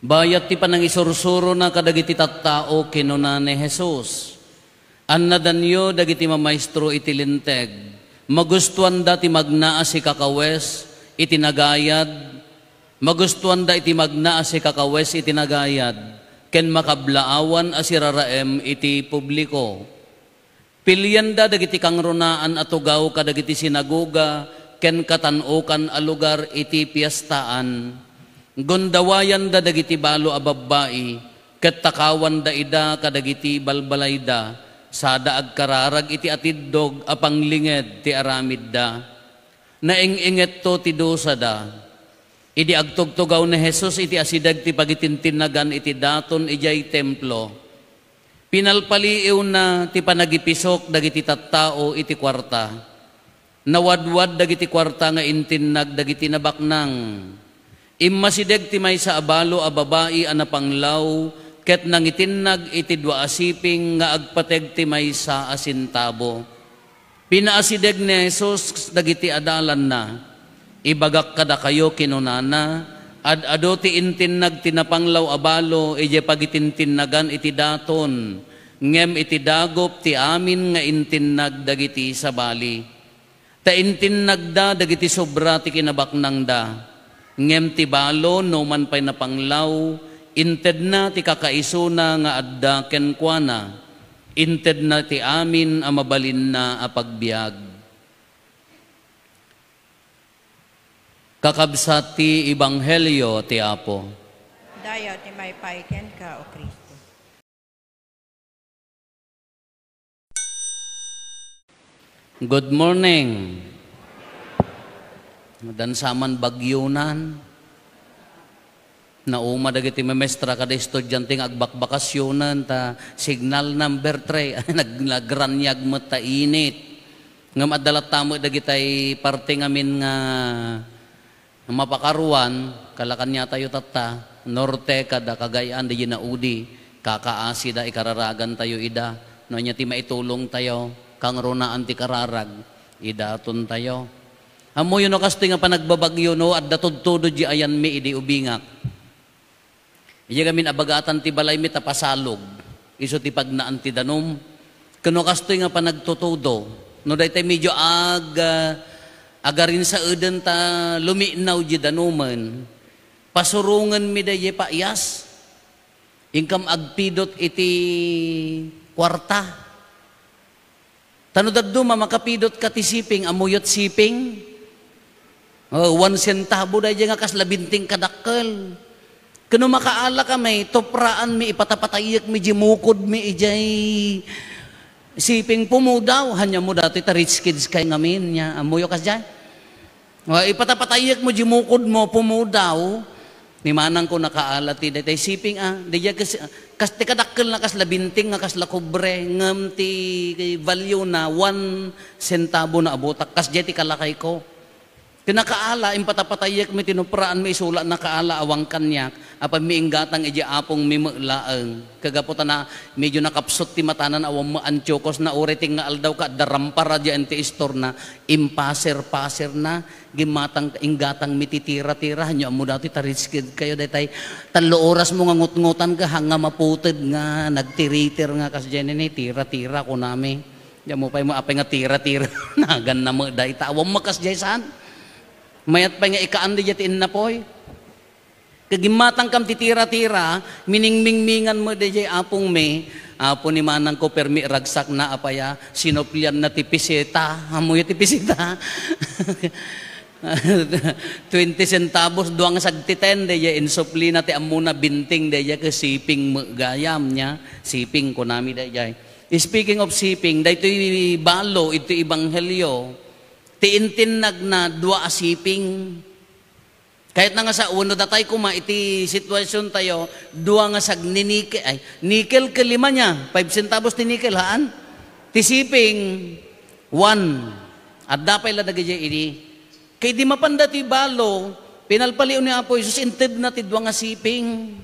Bayat ti panang isursuro na kadagiti tattao kinuna ni Jesus. Annadanyo dagiti mamaestro iti linteg. Magustuhan da ti magnaa si kakawes iti nagayad. Magustuhan da iti magnaa si kakawes iti nagayad. Ken makablaawan asiraraem iti publiko. Pilyan da dagiti kangrunaan at ugaw kadagiti sinagoga ken katanukan a lugar iti piyestaan. Gondawayan da dagiti balo a babbai ket takawan da ida kadagiti balbalayda sada agkararag iti atiddog a panglinged ti aramid da. Nainginget to ti dosa da. Idi agtugtugaw ni Jesus iti asidag ti pagitintinagan iti daton ijay templo. Pinalpaliiw na ti panagipisok dagiti tattao iti kwarta. Nawadwad dagiti kwarta nga intinag dagiti nabaknang. Immasideg ti may sa abalo a babae a napanglaw ket nangitinag iti dua asiping nga agpateg ti may sa asintabo. Pinaasideg ni Jesus dagiti adalan na. Ibagak kada kayo kinunana ad-ado ti intinag tinapanglaw abalo ije pagitintinnagan iti daton ngem iti dagop ti amin nga intinag dagiti sabali. Ta intinag da dagiti sobra ti kinabaknang da. Ngem ti balo no man pay napanglaw inted na ti kakaisuna nga adda kenkwana inted na ti amin a mabalin na a pagbiag. Kakabsat ti Ebanghelyo ti Apo. Dayaw ti may paiken ka o Kristo. Good morning. Madansaman bagyunan. Nauma dagiti memestra kada estudyante nga agbakbakasyonan ta signal number 3 nagranyag met ta init. Ngem addalat tamo dagitay parte ngamin nga mapakaruan kalakan niya tayo tatta norte kada Cagayan di naudi kakaasi da ikararagan tayo ida no nya ti maitulong tayo kang runaan ti kararag idaton tayo. Amo yun no kasti nga panagbabagyo no at datudtudod di ayan mi idi ubingak. Iya gamin abagatan ti balay mi tapasalog. Iso ti pagnaan ti danom. Kano kasti nga panagtutudo. No daytay medyo agarin sa eden ta luminaw di danuman. Pasurungan mi daye paiyas. Ingkam agpidot iti kwarta. Tanudaddo makapidot ka ti siping amuyot siping. 1 centavo da nga kas 20 kadakkel. Kano makaala ka may topraan mi ipatapatayak mi jimukod mi ijay siping pumudaw hanya mo dati ta rich kids kay ngamin nya amuyo kas dyan. Ipatapatayak mo jimukod mo pumudaw ni manang ko nakaala ti daytay siping diya kas ti kadakkel na kas 20 nga kas lakobre ngem ti value na 1 centavo na abutak kas jay ti kalakay ko. Kinakaala, impatapatayak mi tinupraan mi isula na kaala awang kanyak, apan mi inggatang iji apong mi mulaang. Kagaputan na medyo nakapsot ti matanan awang maantyokos na ureting nga aldaw ka, darampara dyan ti istor na, impaser-paser na, gimatang inggatang mi titira-tira, hanyo mo dati tariskid kayo, detay, 3 oras mo nga ngut-ngutan ka, hanga maputid nga, nagtiritir nga, kas dyan tira-tira ko nami. Diyan mo pa yung apay nga tira-tira, nagan na mo, dahi tawang makas dyan saan. Mayat pa nga ikaandi jatin na poy. Kagimatang kam titira-tira, miningmingmingan mo de apong me, apo ni manang ko permi ragsak na apaya, sinoplian na tipiseta, amoy tipiseta. 20 centavos duang sagtiten de insopli na ti amuna binting de ke siping gayam nya, siping ko nami de. Speaking of siping, dayto balo ito Ebanghelyo. Tiintinag na 2 asiping. Kahit na nga sa uno datay kuma iti sitwasyon tayo, 2 nga sag nikel, nikel ke 5 nya, 5 centavos ti nikel haan. Ti siping 1. At dapay la dagiti ini. Kay di mapanda ti balo, pinalpaliw ni Apo Jesus inted na ti 2 nga siping.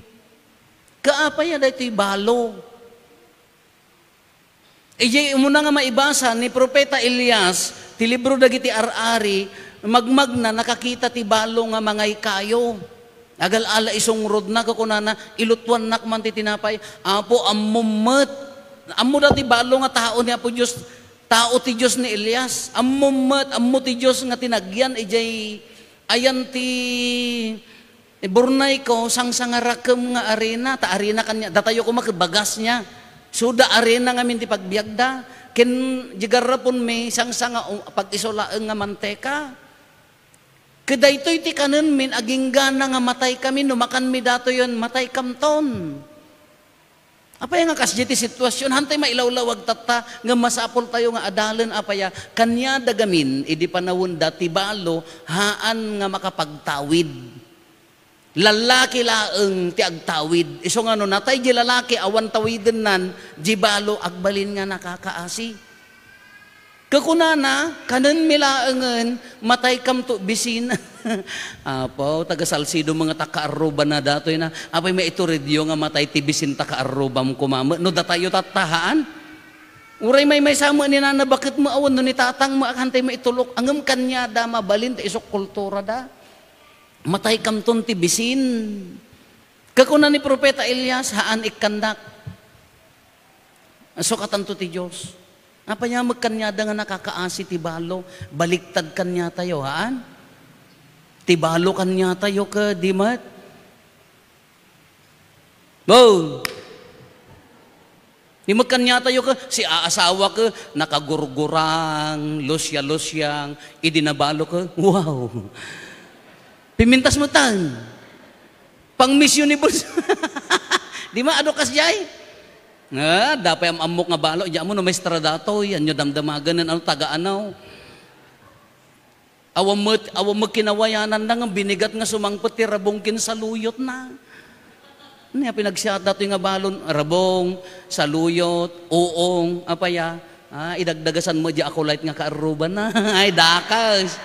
Kaapay da ti balo. Ijay muna nga maibasa ni Propeta Elias, ti libro dagiti ar-ari, magmag na nakakita ti balo nga mga ikayo. Agal-ala isungrod na kakunana, ilutwan nak man ti tinapay, apo ammumet, ammo dati balo nga tao ni Apo Diyos, tao ti Diyos ni Elias, ammumet, ammo ti Diyos nga tinagyan, ijay, ayan ti, burnay ko, sang rakam nga arena, ta arena kanya, datayo ko magbagas niya, suda arena nga min ti pagbiagda, ken jigarapon may sang pag-isolaeng nga manteka. Kadaytoy ti kanen min aging gana nga matay kami, numakan mi dato yon matay kamton. Apay nga kasdi ti sitwasyon, hantay mailawlawag tata, nga masapol tayo nga adalan apaya, kanya dagamin, idi panawon dati balo, haan nga makapagtawid. Lalaki laeng ti agtawid. Iso nga no, natay di lalaki, awan tawiden nan, di balo, agbalin nga nakakaasi. Kakunana, kanan milaangan, matay kam to bisin. Apo, taga-Salcido mga taka-aruba na datoy na. Apay may ito radio nga matay ti bisin taka-aruba mo kumama. No datayo tatahaan. Uray may sama ni nana, bakit mo awan no ni tatang mo akantay may itulok. Angam kanya da mabalin ti isok kultura da. Matay kam ton ti bisin. Kakunan ni Propeta Elias, haan ikandak. So katanto ti Diyos. Apa niya magkanyada nga nakakaasi ti balo, baliktad kanya tayo, haan? Ti balo kanya tayo ka, di mat? Bo! Di magkanya tayo ka, si aasawa ka, nakagurgurang, losya-losyang, idinabalo ka, wow! Pimintas mo tan. Pang Miss Universe. Di ma, ado kas jay? Nga, dapat ang amok nga balo, diyan mo no may stradato, yan nyo damdamagan ng ano, taga-anaw. Awam mo kinawayanan na nga, binigat nga sumangpot, rabong kinsaluyot na. Niya pinagsiyata ito nga balon, rabong, saluyot, uong, apaya, idagdagasan mo, diyan ako light nga kaaruban na, ay dakas.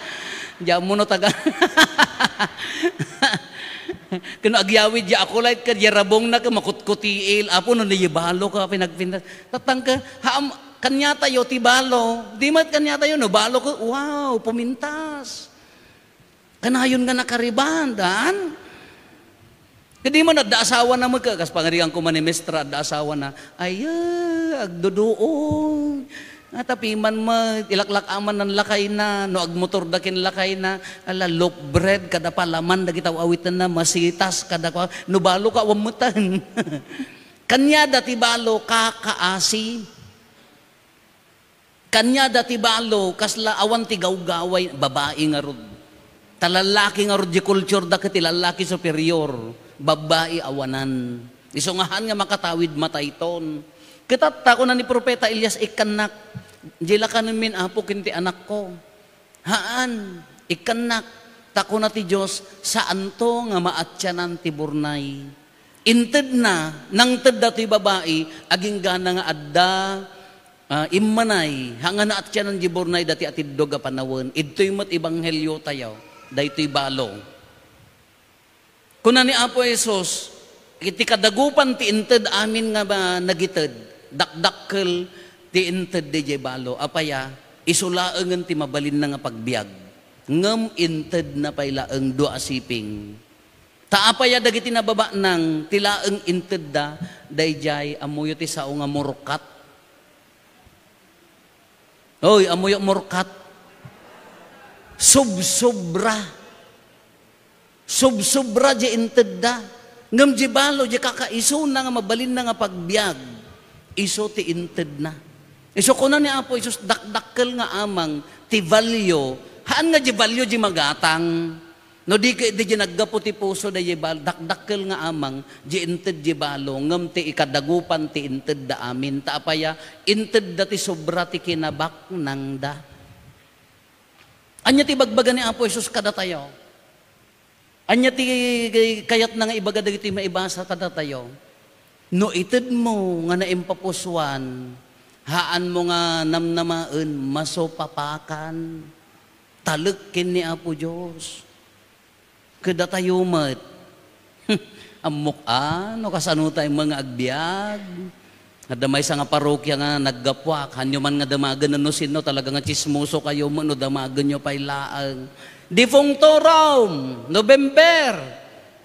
Diyan mo no taga... Kano agyawid ya ako light ka, yarabong na ka, makutkutiil, apo no niyibalo ka, pinagpintas. Tatang ka, kanya tayo, tibalo. Di mat kanya tayo, no, balo ka, wow, pumintas. Kanayon nga nakariban, daan. Kadi man, adda-asawa na magka, kas pangariang ko man ni Mestra, adda-asawa na, ay, agduduong. Tapi man ilaklak aman ng lakay na, no agmotor dakin lakay na, ala loaf bread, kada palaman, dagitaw awitan na, masitas, kada pa, no balo ka, wamutan. Kanya dati balo, kakaasi. Kanya dati balo, kasla awan ti gawgaway, babae nga rod. Talalaki nga rod, di culture da kati lalaki superior, babae awanan. Isungahan nga makatawid matayton. Kitata ko na ni Propeta Elias, ikanak, jila ka namin apo kinti anak ko. Haan, ikanak, tako na ti Diyos, saan to nga maatyanan ti burnay. Inted na, nang ted da ti babae, aging gana nga adda, immanay, hanga na atyanan ti burnay dati atidog a panawon. Idto'y mat ibanghelyo tayo, dayto'y balo. Kuna ni Apo Jesus, iti kadagupan ti inted amin nga ba nagited, dakdakkel ti inted di balo, apaya, isulaengan ti mabalin na nga pagbiag. Ngem inted na pailaeng dua siping. Taapaya dagiti nababa nang tilaeng inted da, dayjay amuyo ti sao nga murkat. Oy, amuyo murkat. Subsobra. Subsobra di inted da. Ngem di balo, di kakaiso na nga mabalin na nga pagbiag. Iso ti inted na. Iso ko na ni Apo Isus dakdakkel nga amang ti valyo. Haan nga di valyo di magatang. No di naggapo ti puso da di bal dakdakkel nga amang di inted di balo ngem ti ikadagupan ti inted da amin ta apaya inted da ti sobra ti kinabak nang da. Anya ti bagbaga ni Apo Isus kada tayo. Anya ti kayat na nga ibaga dagiti maibasa kada tayo. No ited mo nga naimpapuswan, haan mo nga namnamaen, masopapakan, talagkin ni Apo Diyos. Kada tayo mat, amok no kasano tayong mga agbyag, Adamay sa nga parokya nga naggapwak, hanyo man nga damagan no sino, talaga nga chismoso kayo mo, no damagan nyo pailaang. Defunctorum, November,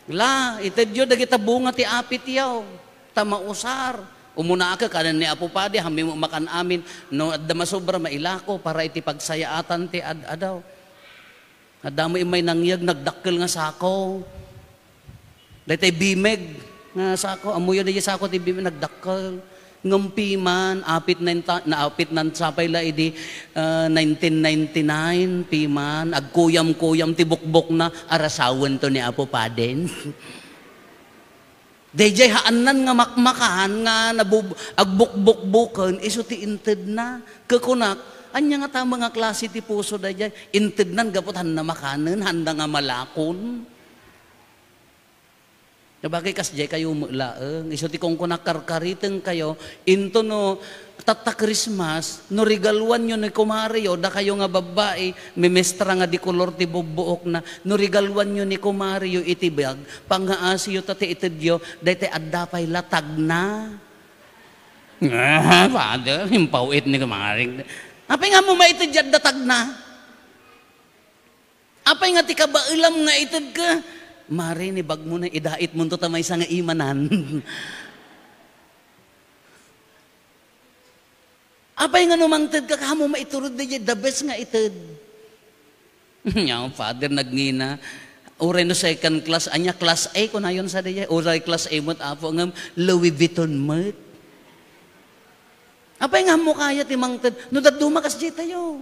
La, itadyo dagita bunga ti apit yaw. Tamausar. Umuna ka kanan ni Apo Padi, hami mo makan amin. No, adda masobra mailako para iti pagsayaatan ti adaw. Adamo imay nangyag, nagdakkel nga sako. Dahil bimeg nga sako. Amuyo na sako ti bimeg, nagdakkel. Ngampi man, apit nan sapay la idi 1999, piman, agkuyam-kuyam ti bukbok na arasawan to ni Apo Paden. Dayjay haanan nga makmakahan nga agbukbuk-bukan, iso ti inted na. Kakunak, anya nga tama nga klase ti puso dayjay, inted nan gapot han na makanan, handa nga malakon. Nabagay kasjay kayo mulaang. Iso ti kong kunakarkariteng kayo, into no, tata Christmas, no regalwan nyo ni Kumario, da kayo nga babae, mimestra nga di kolor ti bubuok na, no regalwan nyo ni Kumario itibag, pangaasiyo tati itidyo, dahil addapay latag na. Father, himpawit ni Kumaring. Apay nga mo maitidyad datag na? Apay nga ti kabailam nga itid ka? Mari ni bag mo na idait mo to tamay sa nga imanan. Apay nga numangted ka kamo maiturod na the best nga ited. Yung father nagngina. Uray no second class, anya class A ko na yun sa diya. Uray class A mo't apo nga Louis Vuitton mo't. Apay nga mo kaya timangted. No dadumakas di tayo.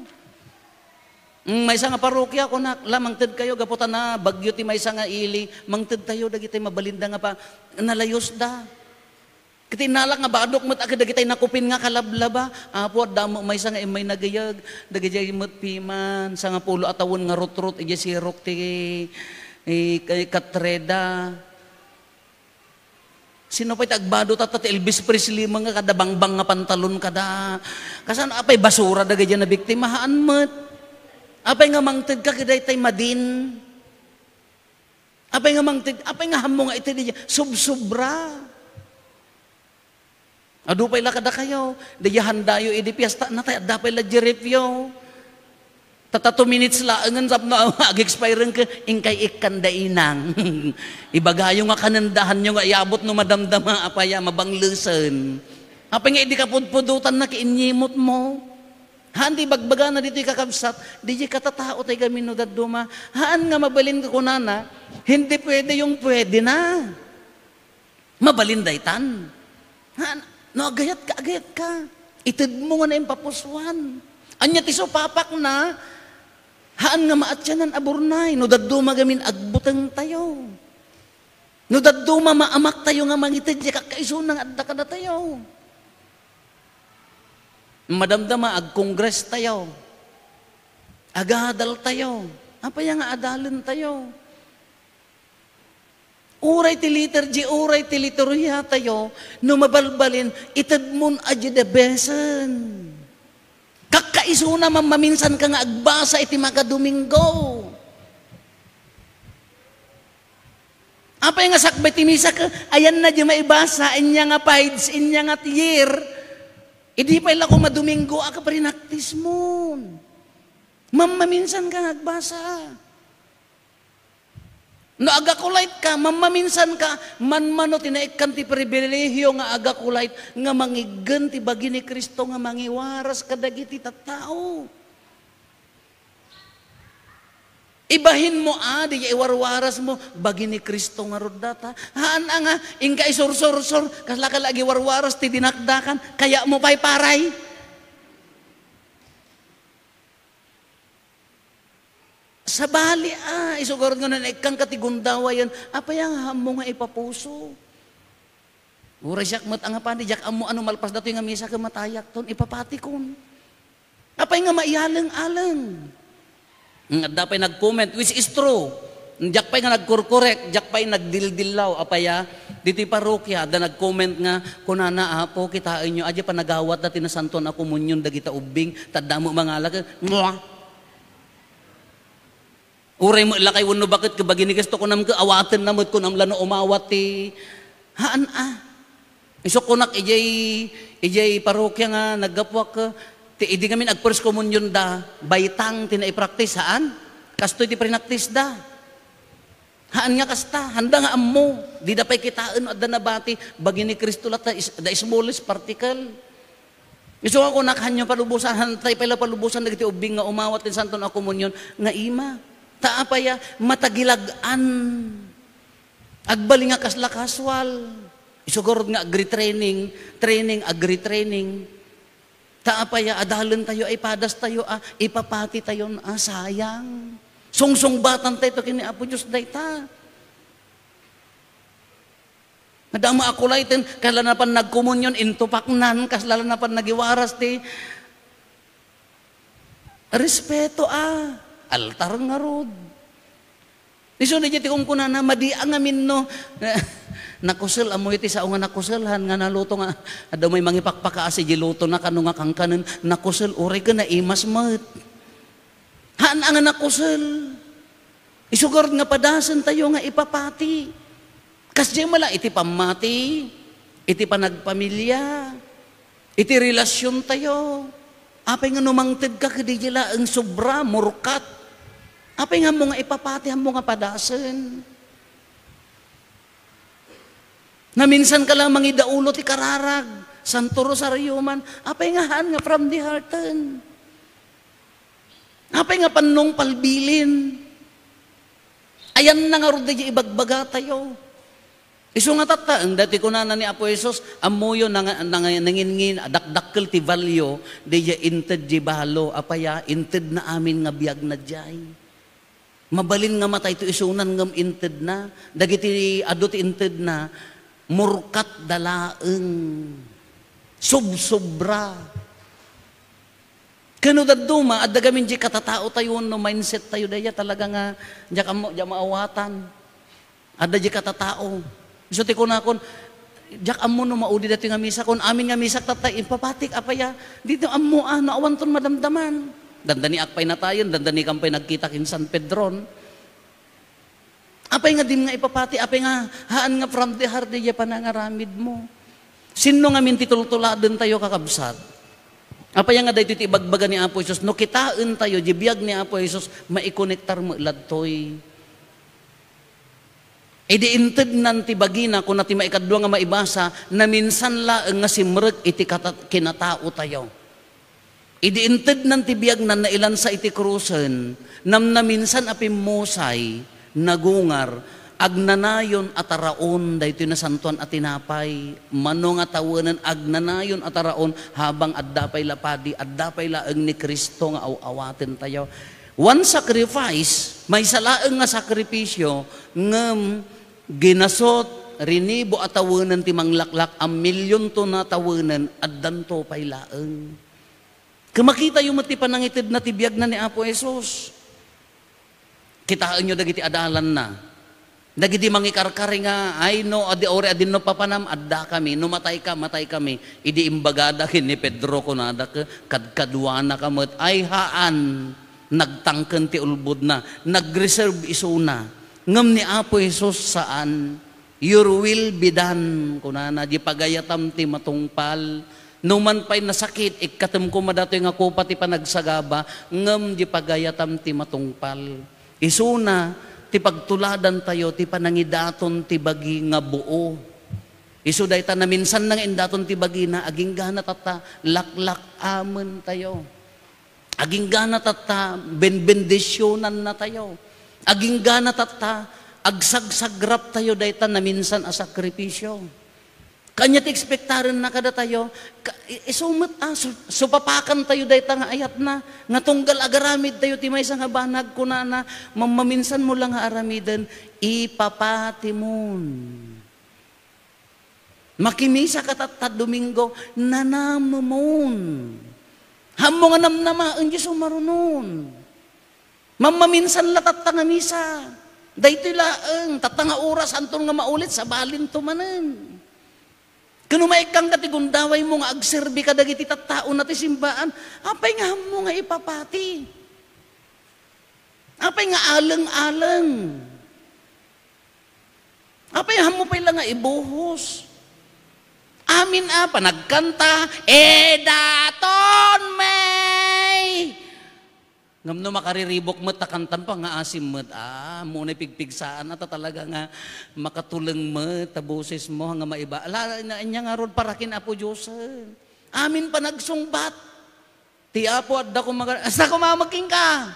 May isa nga parokya ko na, mangted kayo, gaputan na, bagyo ti may isa nga ili, mangted tayo, dagitay mabalinda nga pa, nalayos da. Kitinalak nga badok mo't agad, dagitay nakupin nga kalablaba, apo at damo, may isa nga imay nagayag, dagitay mo't piman, sa nga pulo atawon nga rot-rot, iya sirok ti katreda. Sino pa'y tagbado tata Elvis Presley mga kadabangbang nga pantalon kada. Kasan apay basura dagitay na biktimahaan mo't. Apay nga mangted ka kiday tay madin. Apay nga mangted, apay nga hamo nga iti diya, sub-subra. Adupay la kada kayo, diya handayo idi piyesta na tayo, dapay la jiripyo. Tata 2 minutes laangan sap na ag-expire ka, ingkay ikanda inang. Ibagayo nga kanandahan nyo nga, iabot no madamdama, apaya mabanglusan. Apay nga idi ka pudpudutan na kiinyimot mo. Handi bagbaga na dito kakabsat, di katatao tayo gamin no daduma. Haan nga mabalin ka kunana, hindi pwede yung pwede na. Mabalin daytan. Haan, no agayat ka. Itid mo nga na yung papuswan. Anya tiso papak na, haan nga maatyanan aburnay, no daduma gamin agbutang tayo. No daduma maamak tayo nga mangitid, kakaisunang adda ka na tayo. Madamdama ag-congress tayo. Agadal tayo. Apa yang adalin tayo? Uray ti liturgy, uray ti liturya tayo, no mabalbalin, itadmon adya da besan. Kakaisuna maminsan ka nga agbasa iti makadomingo. Apa yang sakbay ti misa ka, ayan na di maibasa, inya nga pides, inya nga year. Idi pa ila ko madomingo, aka pa rinaktis mo. Mamaminsan ka nagbasa. No agakulait ka, mamaminsan ka, manmano tinaikan ti pribilehiyo nga agakulait, nga mangigan ti bagi ni Kristo nga mangiwaras kadagiti tattao. Ibahin mo di iwarwaras mo, bagi ni Kristo nga rodata. Haan nga, ingka isur-sur-sur, kaslaki-lagi warwaras ti dinakdakan, kaya mo pa'y paray. Sa bali isugurod nga na ikang katigundawa yan, apa yang hamo nga ipapuso. Ura siyak mat ang apani, jak amo ano malpas dato yung misa ka matayak ton, ipapati kon. Apa nga maialang-alang. Dapay nag-comment, which is true. Jak pa'y nga nag-correct, jak pa'y nagdildilaw, apaya, dito parokya, da nag-comment nga, kunana apo, kitain nyo, adya pa nagawat na tinasanton ako munyon, dagita ubing, tadamo mga alag, mwah. Uray mo ilakay, wano bakit kabagi ni Kristo, kunam ka, awatin namot, kunam lano umawat, haan iso kunak, ijay parokya nga, naggapwak ka, idi kami nag-first communion da, baitang tinaipractice, haan? Kastoy di prinaktis da. Haan nga kasta, handa nga ammo. Di da pa'y kitaan at danabati, bagi ni Kristo lat the smallest particle. Gusto ako nakahanyo palubusan, hantay pala palubusan, nagiti ubing nga umawat din santon a komunyon, nga ima. Taapaya, matagilagan. Agbali nga kasla kaswal. Isugurod nga agri-training, agri-training. Taapaya, adalan tayo, ay padas tayo, ipapati tayo, sayang. Sungsong batan tayo, kini Apo Diyos dayta. Madama ako laitin, kalanapan nagkomunyon, intupaknan, kaslanapan nagiwaras, respeto, altar nga rod. Iso na dyan, kung kunana, madiang amin, no, nakusel, amoy iti sao nga nakuselhan, nga naluto nga, ada may mangipakpakaasi, giluto na kanu nga kang kanan, nakusel, uri ka na imas mat. Haan ang nakusel. Isugard nga padasan tayo nga ipapati. Kasi mala, iti pamati, iti panagpamilya, iti relasyon tayo. Apay nga numangtid ka, kadijila ang sobra, murkat. Apay nga mo nga ipapati, mo nga padasan. Na minsan ka lang mangidaulo ti kararag, Santo Rosario man, apay nga haan nga from the hearten. Apay nga panong palbilin. Ayan na nga rin di ibagbaga tayo. Iso nga tata, ang dati ko na ni Apo Jesus, amuyo nangingin, dakdakkel ti valyo, di inted di balo, apaya, inted na amin nga biyag na jay. Mabalin nga matay ito isunan ngam inted na, dagiti adot inted na, murkat dalaeng, subsobra. Kano daduma, at dagamin di katatao tayo, no mindset tayo daya talaga nga, diya maawatan. At di katatao. So ti ko na kon, diyak amo no maudi dati nga misa kon, amin nga misa tatay, ipapatik, apaya, dito amo naawan ton madamdaman. Dandani akpay na tayo, dandani kampay nagkita kin San Pedron. Apay nga dim nga ipapati, apay nga, haan nga from the heart, diya panangaramid mo. Sino nga min titultuladan tayo kakabsat? Apaya nga dahito iti ibagbaga ni Apo Jesus, no kitaan tayo, jibiyag ni Apo Jesus, maikonektar mo iladtoy. E di inted nanti bagina, kung nati maikadwa nga maibasa, na minsan laeng nga simrek iti kinatao tayo. E di inted nanti biyag na nailan sa iti krusen, nam na minsan apimusay, nagungar, agnanayon ataraon dahito na santuan at tinapay manong atawanan agnanayon ataraon habang addapay lapadi addapay laeng ni Kristo nga awaten tayo. One sacrifice may salaeng nga sakripisyo ngem ginasot rinibo atawanan ti manglaklak ang milyon to na tawanan addanto pay laeng. Kamakita yung mati panangitid na tibiyag na ni Apo Jesus. Kitaan nyo dagiti adalan na. Dagiti mangikarkari nga, ay no, adi ore adin no papanam, adda kami, no matay kami, idi imbagada kin ni Pedro kunada kadkadwana kamot, ay haan, nagtangken ti ulbud na, nagreserve isuna, ngem ni Apo Jesus saan, your will be done, kunana, di pagayatam ti matungpal, numan pa'y nasakit, ikatem ko madatoy nga ko pati panagsagaba, ngem di pagayatam ti matungpal, isuna, ti pagtuladan tayo, ti panangidaton ti bagi nga buo. Isu dayta na minsan nang indaton ti bagi na, aging gana tata, laklak amen tayo. Aging gana tata, benbendisyonan na tayo. Aging gana tata, agsagsagrap tayo dayta na minsan a sakripisyo. Kanya ti ekspektaran na kada tayo, isumat supapakan tayo dayta nga ayat na, nga tunggal agaramid tayo, ti may nga banag kunana, mamaminsan mo lang nga aramidan, ipapatimon. Makimisa ka tatad Domingo, nanamumon. Hamo nga namnamaan Diyos umarunon. Mamaminsan latat nga misa. Dayto laeng, tatanga oras, anton nga maulit, sa balin tumanen. Kano maikang katigundaway mo nga agserbi ka dagiti tattao na ti simbaan, apay nga mo nga ipapati. Apay nga aleng-aleng. Apay nga mo pa'y lang nga ibuhos. Amin panagkanta, daton may. Ngam no makariribok mo, takantan pa nga asim mo. Muna pigpigsaan ata talaga nga makatuleng mo, tabusis mo, nga maiba. Ala, na niya nga ron parakin Apo Diyos. Amin pa nagsungbat. Ti Apo at dako asa ko mamagking ka.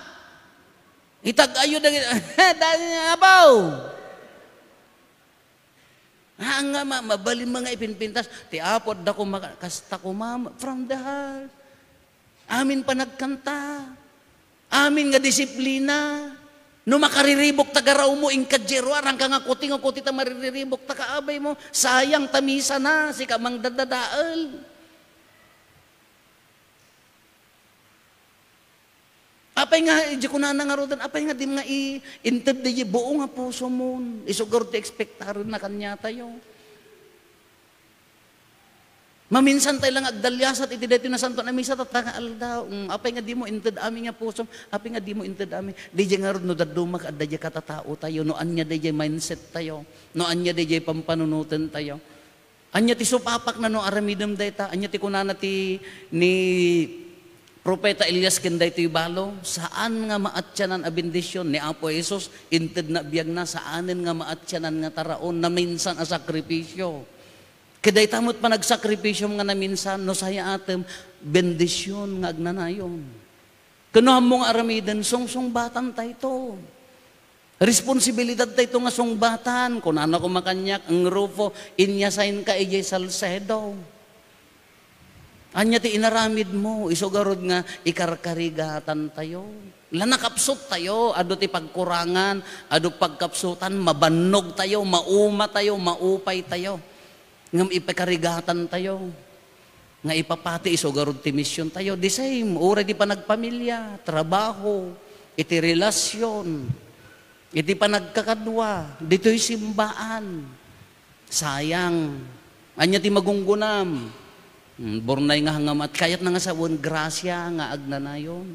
Itag-ayo dahil abaw. Nga mabalin mga ipinpintas. Ti Apo at dako kasta ko mama from the heart. Amin pa nagkanta. Amin nga disiplina. No makariribok tagaraw mo, inkadjero, arang ka nga kuti ta maririribok ta kaabay mo. Sayang tamisa na, si kamang dadadaal. Apay nga, di ko na nangarodan, apay nga di nga i-inted di buo nga puso mo. Isugar ti ekspektaron na kanya tayo. Maminsan tayo lang agdalyasat, iti dito na santo na misa tatangaal daw. Apay nga di mo inted amin nga puso, apay nga di mo inted amin. Di nga rin no dadumak at di katatao tayo, no anya di mindset tayo, no anya di pampanunutan tayo. Anya ti supapak na no aramidam dayta, anya ti kunana ti ni Propeta Elias kenday ti balo, saan nga maatyanan a bendisyon ni Apo Jesus, inted na biyag na, saanin nga maatyanan nga taraon, na minsan a sakripisyo. Kaday tamot pa nagsakripisyo nga na minsan, no saya atem, bendisyon nga agnanayon. Kanuhan mong aramidan, song-songbatan tayo to. Responsibilidad tayo nga songbatan. Kung ano ko makanyak, ang Rufo, inyasain ka ijay Salcedo. Anya ti inaramid mo, isugarod nga, ikarkarigatan tayo. Lanakapsot tayo, ado ti pagkurangan, ado pagkapsutan, mabanog tayo, mauma tayo, maupay tayo. Ngam ipakarigatan tayo. Nga ipapati isugarod ti misyon tayo. The same, ura di pa nagpamilya, trabaho, iti relasyon, iti pa nagkakadwa, dito'y simbaan. Sayang. Anya ti magunggunam. Bornay nga hangam at kayat na nga sa grasya nga agnanayon.